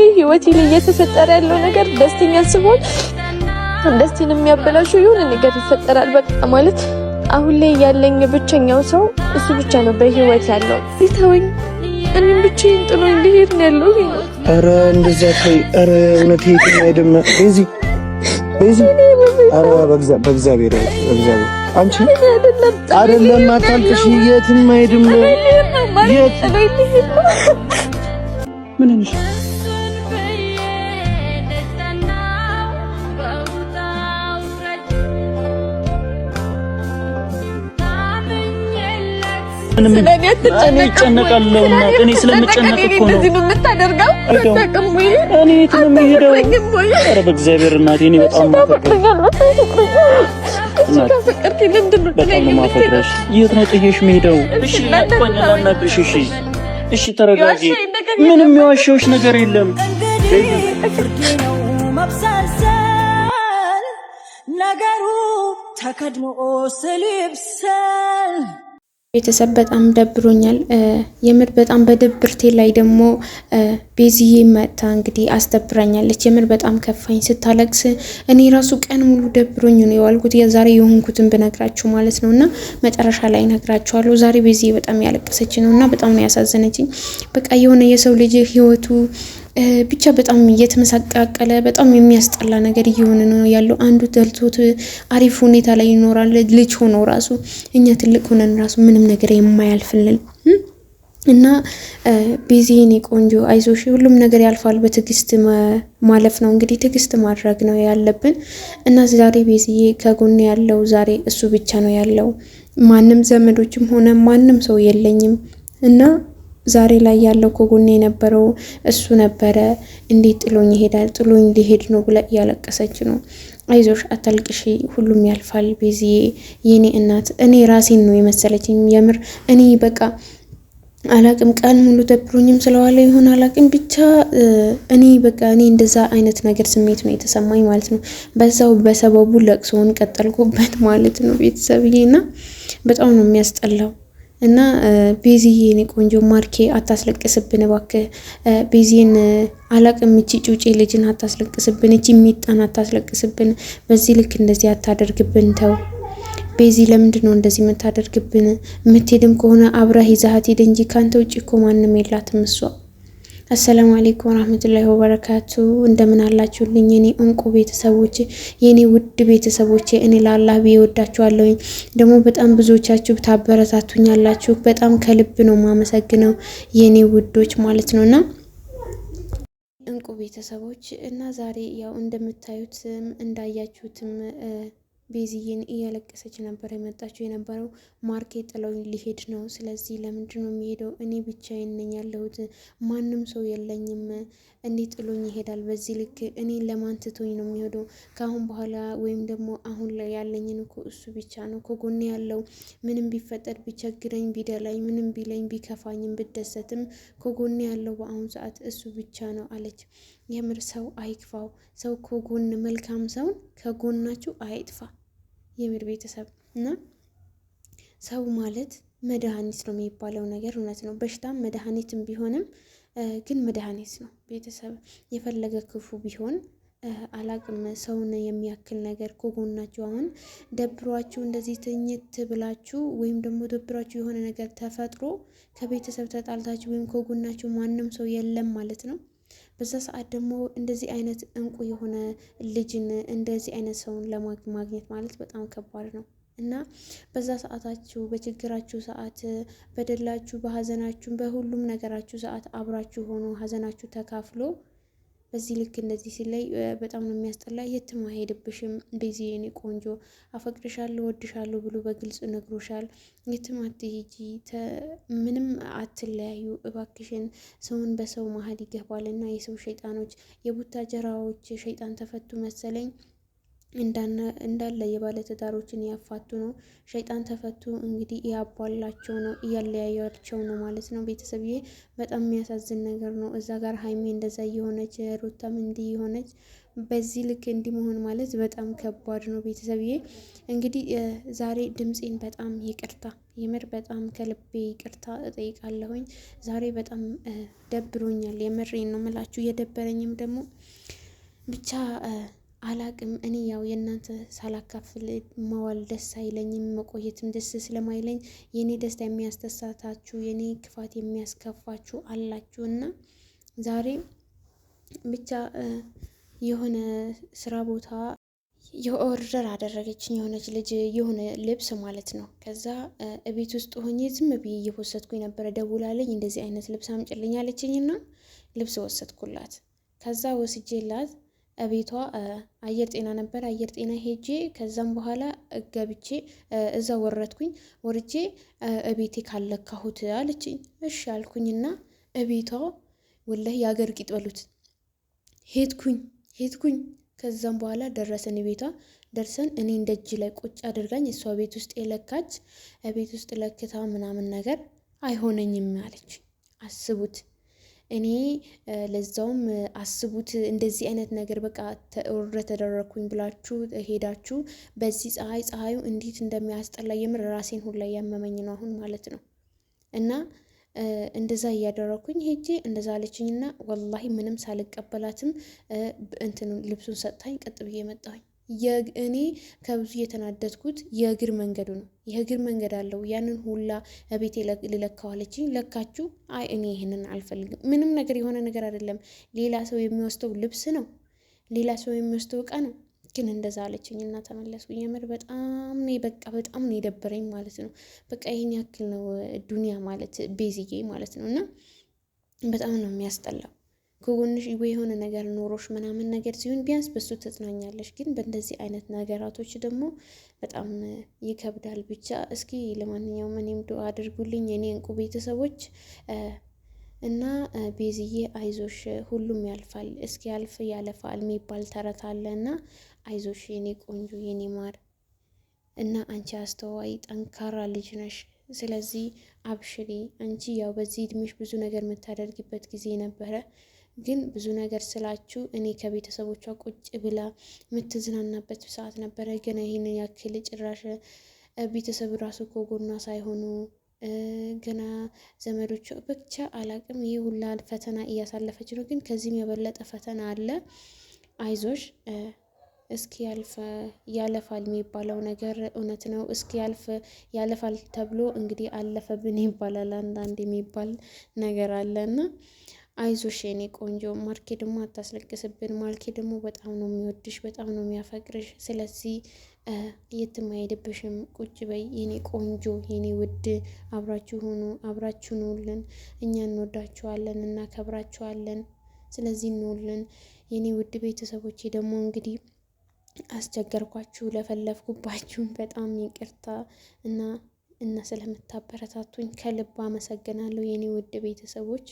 ህይወቴ ላይ እየተፈጠረ ያለው ነገር ደስተኛ ስሆን ደስቲን የሚያበላሽው የሆነ ነገር ይፈጠራል። በቃ ማለት አሁን ላይ ያለኝ ብቸኛው ሰው እሱ ብቻ ነው በህይወት ያለው። ይተወኝ፣ እኔም ብቻዬን ጥሎኝ ሊሄድ ነው ያለው። ኧረ እንደዛ ተይ። ኧረ እውነቴን አይደለም በዚህ ኧረ በእግዚአብሔር አንቺ አይደለም አታልቅሽ። የትም አይሄድም። ምን ነሽ? እኔ እጨነቃለሁና እኔ ስለምጨነቅ እኮ ነው የምታደርገው። እኔ የት ነው የምሄደው? ኧረ በእግዚአብሔር እናቴ እኔ በጣም ማፈቅረሽ የት ነው ጥዬሽ የምሄደው? እሺ ላናግርሽ። እሺ ተረጋጊ። ምንም የዋሸሁሽ ነገር የለም። ነገሩ ተከድሞ ስልብሰል ቤተሰብ በጣም ደብሮኛል። የምር በጣም በድብርቴ ላይ ደግሞ ቤዚዬ መጣ እንግዲህ አስደብራኛለች። የምር በጣም ከፋኝ ስታለቅስ። እኔ ራሱ ቀን ሙሉ ደብሮኝ ነው የዋልኩት። የዛሬ የሆንኩትን ብነግራችሁ ማለት ነውና መጨረሻ ላይ ነግራችኋለሁ። ዛሬ ቤዚዬ በጣም ያለቀሰች ነውና በጣም ነው ያሳዘነችኝ። በቃ የሆነ የሰው ልጅ ህይወቱ ብቻ በጣም እየተመሰቃቀለ በጣም የሚያስጠላ ነገር እየሆነ ነው ያለው። አንዱ ደልቶት አሪፍ ሁኔታ ላይ ይኖራል ልጅ ሆኖ ራሱ እኛ ትልቅ ሆነን ራሱ ምንም ነገር የማያልፍልን እና ቤዚዬ ቆንጆ አይዞሽ፣ ሁሉም ነገር ያልፋል። በትዕግስት ማለፍ ነው እንግዲህ ትዕግስት ማድረግ ነው ያለብን። እና ዛሬ ቤዚዬ ከጎን ያለው ዛሬ እሱ ብቻ ነው ያለው። ማንም ዘመዶችም ሆነ ማንም ሰው የለኝም እና ዛሬ ላይ ያለው ከጎኔ የነበረው እሱ ነበረ። እንዴት ጥሎኝ ይሄዳል? ጥሎኝ ሊሄድ ነው ብላ እያለቀሰች ነው። አይዞሽ አታልቅሺ፣ ሁሉም ያልፋል ቤዚዬ የኔ እናት። እኔ ራሴን ነው የመሰለችኝ የምር። እኔ በቃ አላቅም፣ ቀን ሙሉ ደብሮኝም ስለዋለ ይሆን አላቅም፣ ብቻ እኔ በቃ እኔ እንደዛ አይነት ነገር ስሜት ነው የተሰማኝ ማለት ነው። በዛው በሰበቡ ለቅሶውን ቀጠልኩበት ማለት ነው ቤተሰብዬና በጣም ነው የሚያስጠላው። እና ቤዚዬ የኔ ቆንጆ ማርኬ አታስለቅስብን እባክህ። ቤዚን አላቅም፣ እቺ ጩጬ ልጅን አታስለቅስብን፣ እቺ ሚጣን አታስለቅስብን። በዚህ ልክ እንደዚህ አታደርግብን። ተው ቤዚ፣ ለምንድን ነው እንደዚህ የምታደርግብን? የምትሄድም ከሆነ አብረህ ይዛሃት ሄድ እንጂ ካንተ ውጭ እኮ ማንም የላትም እሷ። አሰላሙ አለይኩም ወራህመቱላሂ ወበረካቱ። እንደምን አላችሁልኝ የኔ እንቁ ቤተሰቦች፣ የኔ ውድ ቤተሰቦች? እኔ ለአላህ ብዬ ወዳችኋለሁ። ደግሞ በጣም ብዙዎቻችሁ ታበረታቱኛላችሁ። በጣም ከልብ ነው ማመሰግነው የኔ ውዶች ማለት ነውና እንቁ ቤተሰቦች። እና ዛሬ ያው እንደምታዩት እንዳያችሁትም ቤዚዬን እያለቀሰች ነበር የመጣችው የነበረው። ማርኬ ጥለውኝ ሊሄድ ነው። ስለዚህ ለምንድን ነው የሚሄደው? እኔ ብቻዬን ነኝ ያለሁት፣ ማንም ሰው የለኝም። እንዴት ጥሎኝ ይሄዳል? በዚህ ልክ እኔ ለማን ትቶኝ ነው የሚሄደው? ከአሁን በኋላ ወይም ደግሞ አሁን ላይ ያለኝን እኮ እሱ ብቻ ነው ከጎኔ ያለው። ምንም ቢፈጠር ቢቸግረኝ፣ ቢደላኝ፣ ምንም ቢለኝ፣ ቢከፋኝም ብደሰትም ከጎኔ ያለው በአሁኑ ሰዓት እሱ ብቻ ነው አለች። የምር ሰው አይክፋው። ሰው ከጎን መልካም ሰውን ከጎናችሁ አይጥፋ። የምር ቤተሰብ እና ሰው ማለት መድኃኒት ነው የሚባለው ነገር እውነት ነው። በሽታም መድኃኒትም ቢሆንም ግን መድኃኒት ነው ቤተሰብ። የፈለገ ክፉ ቢሆን አላቅም ሰውን የሚያክል ነገር ከጎናችሁ አሁን ደብሯችሁ እንደዚህ ትኝት ብላችሁ ወይም ደግሞ ደብሯችሁ የሆነ ነገር ተፈጥሮ ከቤተሰብ ተጣልታችሁ ወይም ከጎናችሁ ማንም ሰው የለም ማለት ነው። በዛ ሰዓት ደግሞ እንደዚህ አይነት እንቁ የሆነ ልጅን እንደዚህ አይነት ሰውን ለማግኘት ማለት በጣም ከባድ ነው እና በዛ ሰዓታችሁ በችግራችሁ ሰዓት በደላችሁ በሀዘናችሁ በሁሉም ነገራችሁ ሰዓት አብራችሁ ሆኖ ሀዘናችሁ ተካፍሎ በዚህ ልክ እንደዚህ ሲለይ በጣም ነው የሚያስጠላ። የትም አይሄድብሽም ቤዚዬ የኔ ቆንጆ፣ አፈቅርሻለሁ ወድሻለሁ ብሎ በግልጽ ነግሮሻል። የትም አትሄጂ፣ ምንም አትለያዩ እባክሽን። ሰውን በሰው መሀል ይገባልና የሰው ሸይጣኖች፣ የቡታጀራዎች ሸይጣን ተፈቱ መሰለኝ። እንዳለ የባለ ትዳሮችን ያፋቱ ነው። ሸይጣን ተፈቱ እንግዲህ ያቧላቸው ነው፣ እያለያያቸው ነው ማለት ነው። ቤተሰብዬ በጣም የሚያሳዝን ነገር ነው። እዛ ጋር ሀይሜ እንደዛ እየሆነች ሩታም እንዲህ የሆነች በዚህ ልክ እንዲህ መሆን ማለት በጣም ከባድ ነው። ቤተሰብዬ እንግዲህ ዛሬ ድምፄን በጣም ይቅርታ፣ የምር በጣም ከልቤ ይቅርታ እጠይቃለሁኝ። ዛሬ በጣም ደብሮኛል፣ የምሬን ነው ምላችሁ። የደበረኝም ደግሞ ብቻ አላቅም። እኔ ያው የእናንተ ሳላካፍል መዋል ደስ አይለኝም፣ መቆየትም ደስ ስለማይለኝ የኔ ደስታ የሚያስደሳታችሁ የኔ ክፋት የሚያስከፋችሁ አላችሁ እና ዛሬ ብቻ የሆነ ስራ ቦታ የኦርደር አደረገችኝ የሆነች ልጅ የሆነ ልብስ ማለት ነው። ከዛ እቤት ውስጥ ሆኜ ዝም ብዬ እየወሰድኩኝ ነበረ። ደውላለኝ እንደዚህ አይነት ልብስ አምጭልኝ አለችኝና ልብስ ወሰድኩላት። ከዛ ወስጄላት ቤቷ አየር ጤና ነበር። አየር ጤና ሄጄ ከዛም በኋላ ገብቼ እዛ ወረድኩኝ። ወርጄ እቤቴ ካለካሁት አለችኝ። እሺ አልኩኝና እቤቷ ወላሂ የአገር ቂጥ በሉት ሄድኩኝ። ከዛም በኋላ ደረሰን ቤቷ። ደርሰን እኔ እንደ እጅ ላይ ቁጭ አድርጋኝ እሷ ቤት ውስጥ የለካች ቤት ውስጥ ለክታ ምናምን ነገር አይሆነኝም አለች። አስቡት እኔ ለዛውም አስቡት እንደዚህ አይነት ነገር በቃ ተደረኩኝ ብላችሁ ሄዳችሁ በዚህ ፀሐዩ እንዴት እንደሚያስጠላ የምር ራሴን ሁላ ያመመኝ ነው አሁን ማለት ነው። እና እንደዛ እያደረኩኝ ሄጄ እንደዛ አለችኝና ወላሂ ምንም ሳልቀበላትም እንትን ልብሱን ሰጥታኝ ቀጥ ብዬ መጣሁኝ። እኔ ከብዙ የተናደድኩት የእግር መንገዱ ነው። የእግር መንገድ አለው ያንን ሁላ ቤቴ ልለካዋለችኝ። ለካችሁ። አይ እኔ ይሄንን አልፈልግም። ምንም ነገር የሆነ ነገር አይደለም። ሌላ ሰው የሚወስደው ልብስ ነው፣ ሌላ ሰው የሚወስደው እቃ ነው። ግን እንደዛ አለችኝ እና ተመለስኩኝ። የምር በጣም ነው የደበረኝ ማለት ነው። በቃ ይሄን ያክል ነው ዱንያ ማለት ቤዝዬ ማለት ነው። እና በጣም ነው የሚያስጠላው። ከጎንሽ የሆነ ነገር ኖሮሽ ምናምን ነገር ሲሆን ቢያንስ በሱ ትጽናኛለሽ። ግን በእንደዚህ አይነት ነገራቶች ደግሞ በጣም ይከብዳል። ብቻ እስኪ ለማንኛውም እኔም ዱአ አድርጉልኝ የኔ እንቁ ቤተሰቦች እና ቤዝዬ አይዞሽ፣ ሁሉም ያልፋል፣ እስኪ ያልፍ ያለፋል የሚባል ተረት አለ እና አይዞሽ የኔ ቆንጆ የኔ ማር እና አንቺ አስተዋይ ጠንካራ ልጅ ነሽ። ስለዚህ አብሽሪ። አንቺ ያው በዚህ እድሜሽ ብዙ ነገር የምታደርጊበት ጊዜ ነበረ። ግን ብዙ ነገር ስላችሁ እኔ ከቤተሰቦቿ ቁጭ ብላ የምትዝናናበት ሰዓት ነበረ። ግን ይህንን ያክል ጭራሽ ቤተሰብ ራሱ ከጎኗ ሳይሆኑ ገና ዘመዶቿ ብቻ አላቅም። ይህ ሁላ ፈተና እያሳለፈች ነው። ግን ከዚህም የበለጠ ፈተና አለ። አይዞሽ እስኪ ያለፋል የሚባለው ነገር እውነት ነው። እስኪ ያለፋል ተብሎ እንግዲህ አለፈብን ይባላል። አንዳንድ የሚባል ነገር አለና አይዞሽ የኔ ቆንጆ። ማርኬ ደግሞ አታስለቅስብን። ማርኬ ደግሞ በጣም ነው የሚወድሽ፣ በጣም ነው የሚያፈቅርሽ። ስለዚህ የትም አይሄድብሽም። ቁጭ በይ የኔ ቆንጆ የኔ ውድ። አብራችሁ ሁኑ፣ አብራችሁ ኑልን። እኛ እንወዳችኋለን፣ እናከብራችኋለን። ስለዚህ ኑልን የኔ ውድ ቤተሰቦቼ። ደግሞ እንግዲህ አስቸገርኳችሁ፣ ለፈለፍኩባችሁን በጣም ይቅርታ እና ስለምታበረታቱኝ ከልብ አመሰግናለሁ የኔ ውድ ቤተሰቦች።